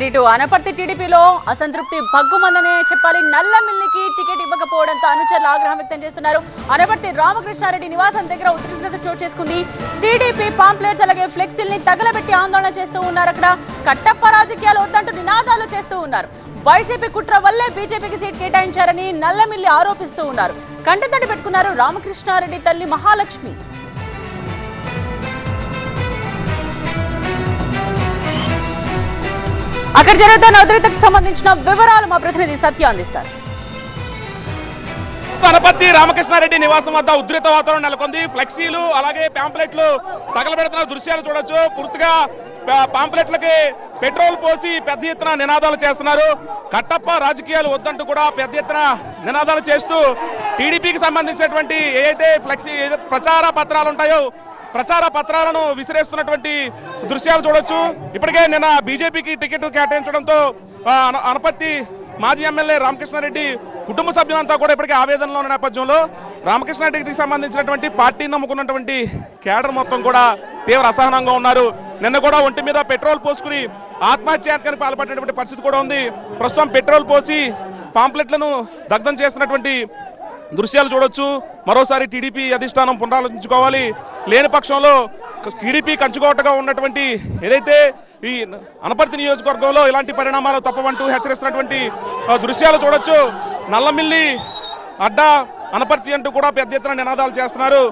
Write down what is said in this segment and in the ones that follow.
ఇటు అనపర్తి టీడీపీలో అసంతృప్తి భగ్గుమందనే చెప్పాలి. నల్లమిల్లికి టికెట్ ఇవ్వకపోవడంతో అనుచరులు ఆగ్రహం వ్యక్తం చేస్తున్నారు. అనపర్తి రామకృష్ణారెడ్డి నివాసం దగ్గర ఉద్రిక్తత చోటు చేసుకుంది. టీడీపీ పాంప్లెట్స్ అలాగే ఫ్లెక్సీల్ని తగలబెట్టి ఆందోళన చేస్తూ ఉన్నారు. అక్కడ కట్టప్ప రాజకీయాలు వద్దంటూ నినాదాలు చేస్తూ ఉన్నారు. వైసీపీ కుట్ర వల్లే బీజేపీకి సీట్ కేటాయించారని నల్లమిల్లి ఆరోపిస్తూ ఉన్నారు. కంటతడి పెట్టుకున్నారు రామకృష్ణారెడ్డి తల్లి మహాలక్ష్మి. అక్కడ జరుగుతున్న ఉద్రిక్తతకు సంబంధించిన వివరాలు మా ప్రతినిధి సత్య అందిస్తారు. అనపర్తి రామకృష్ణారెడ్డి నివాసం వద్ద ఉద్రిక్త వాతావరణం నెలకొంది. ఫ్లెక్సీలు అలాగే పాంప్లెట్లు తగలబెడుతున్న దృశ్యాలు చూడొచ్చు. పూర్తిగా పాంప్లెట్లకి పెట్రోల్ పోసి పెద్ద ఎత్తున నినాదాలు చేస్తున్నారు. కట్టప్ప రాజకీయాలు వద్దంటూ కూడా పెద్ద ఎత్తున నినాదాలు చేస్తూ టీడీపీకి సంబంధించినటువంటి ఏదైతే ఫ్లెక్సీ ప్రచార పత్రాలు ఉంటాయో ప్రచార పత్రాలను విసిరేస్తున్నటువంటి దృశ్యాలు చూడొచ్చు. ఇప్పటికే నిన్న బీజేపీకి టికెట్ కేటాయించడంతో అనపర్తి మాజీ ఎమ్మెల్యే రామకృష్ణారెడ్డి కుటుంబ సభ్యులంతా కూడా ఇప్పటికే ఆవేదనలో ఉన్న నేపథ్యంలో రామకృష్ణారెడ్డికి సంబంధించినటువంటి పార్టీ నమ్ముకున్నటువంటి కేడర్ మొత్తం కూడా తీవ్ర అసహనంగా ఉన్నారు. నిన్న కూడా ఒంటి మీద పెట్రోల్ పోసుకుని ఆత్మహత్యానికి పాల్పడినటువంటి పరిస్థితి కూడా ఉంది. ప్రస్తుతం పెట్రోల్ పోసి పాంప్లెట్లను దగ్ధం చేసినటువంటి దృశ్యాలు చూడొచ్చు. మరోసారి టీడీపీ అధిష్టానం పునరాలోచించుకోవాలి. లేని పక్షంలో టీడీపీ కంచుకోటగా ఉన్నటువంటి ఏదైతే ఈ అనపర్తి నియోజకవర్గంలో ఇలాంటి పరిణామాలు తప్పవంటూ హెచ్చరిస్తున్నటువంటి దృశ్యాలు చూడొచ్చు. నల్లమిల్లి అడ్డా అనపర్తి అంటూ కూడా పెద్ద ఎత్తున నినాదాలు చేస్తున్నారు.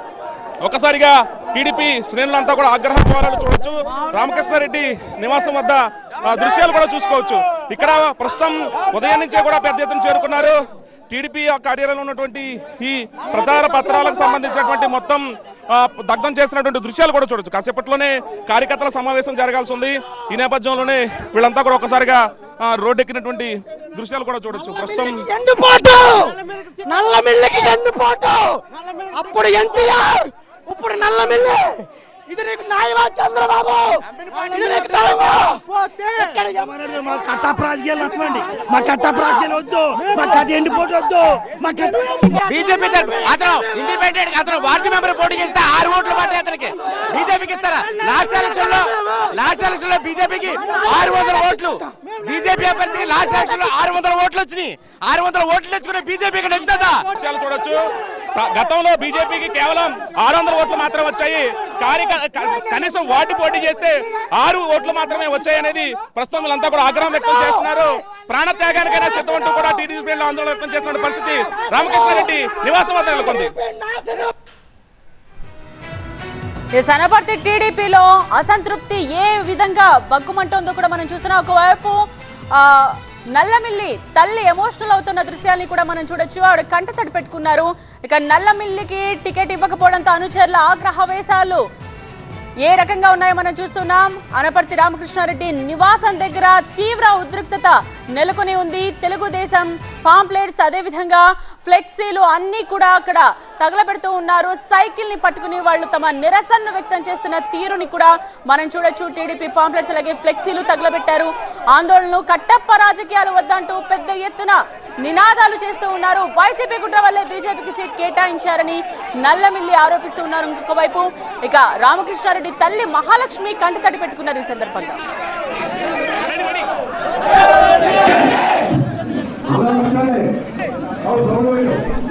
ఒకసారిగా టీడీపీ శ్రేణులంతా కూడా ఆగ్రహ జ్వాలలు చూడొచ్చు. రామకృష్ణారెడ్డి నివాసం వద్ద దృశ్యాలు కూడా చూసుకోవచ్చు. ఇక్కడ ప్రస్తుతం ఉదయం నుంచే కూడా పెద్ద ఎత్తున చేరుకున్నారు. టీడీపీ కార్యాలయంలో ఉన్నటువంటి ఈ ప్రచార పత్రాలకు సంబంధించినటువంటి మొత్తం దగ్ధం చేసినటువంటి దృశ్యాలు కూడా చూడొచ్చు. కాసేపట్లోనే కార్యకర్తల సమావేశం జరగాల్సి ఉంది. ఈ నేపథ్యంలోనే వీళ్ళంతా కూడా ఒకసారిగా రోడ్డెక్కినటువంటి దృశ్యాలు కూడా చూడొచ్చు. ప్రస్తుతం అప్పుడు ఎన్టీఆర్ ఇప్పుడు నల్లమిల్లి ఇది నీకు న్యాయమా చంద్రబాబు? మా కట్టప్ప రాజకీయాలు నచ్చండి. మా కట్టప్ప రాజకీయాలు వద్దు. మా కట్ట ఎండిపోటు వద్దు. మా బీజేపీ అతను ఇండిపెండెంట్ అతను వార్డు మెంబర్ పోటీ చేస్తే 6 ఓట్లు పడ్డాయి. అతనికి బీజేపీకి ఇస్తారా? లాస్ట్ ఎలక్షన్ లో బీజేపీకి 600 ఓట్లు. బీజేపీ అభ్యర్థికి లాస్ట్ ఎలక్షన్ లో 600 ఓట్లు వచ్చినాయి. 600 ఓట్లు తెచ్చుకునే బీజేపీకి నెగ్గుతుందా? చూడొచ్చు. గతంలో బీజేపీకి కేవలం 600 ఓట్లు మాత్రమే వచ్చాయి. కనీసం వార్డు పోటీ చేస్తే 6 ఓట్లు మాత్రమే వచ్చాయనేది ప్రస్తుతం వీళ్ళంతా కూడా ఆగ్రహం వ్యక్తం చేస్తున్నారు. ప్రాణత్యాగానికైనా సిద్ధం అంటూ కూడా టీడీపీ ఆందోళన వ్యక్తం చేస్తున్న పరిస్థితి రామకృష్ణారెడ్డి నివాసం వద్ద నెలకొంది. అనపర్తి టీడీపీలో అసంతృప్తి ఏ విధంగా బగ్గుమంటోందో కూడా మనం చూస్తున్నాం. ఒకవైపు నల్లమిల్లి తల్లి ఎమోషనల్ అవుతున్న దృశ్యాన్ని కూడా మనం చూడొచ్చు. ఆవిడ కంటతడి పెట్టుకున్నారు. ఇక నల్లమిల్లికి టికెట్ ఇవ్వకపోవడంతో అనుచరుల ఆగ్రహవేశాలు ఏ రకంగా ఉన్నాయో మనం చూస్తున్నాం. అనపర్తి రామకృష్ణారెడ్డి నివాసం దగ్గర తీవ్ర ఉద్రిక్తత నెలకొని ఉంది. తెలుగుదేశం పాంప్లెట్స్ అదేవిధంగా ఫ్లెక్సీలు అన్నీ కూడా అక్కడ తగలబెడుతూ ఉన్నారు. సైకిల్ ని పట్టుకుని వాళ్ళు తమ నిరసనను వ్యక్తం చేస్తున్న తీరుని కూడా మనం చూడొచ్చు. టీడీపీ పాంప్లెట్స్ అలాగే ఫ్లెక్సీలు తగలబెట్టారు. ఆందోళనలు కట్టప్ప రాజకీయాలు వద్దంటూ పెద్ద ఎత్తున నినాదాలు చేస్తూ ఉన్నారు. వైసీపీ కుట్ర వల్లే బీజేపీకి సీట్ కేటాయించారని నల్లమిల్లి ఆరోపిస్తూ ఉన్నారు. ఇంకొక వైపు ఇక రామకృష్ణారెడ్డి తల్లి మహాలక్ష్మి కంటతడి పెట్టుకున్నారు. ఈ సందర్భంగా Hello,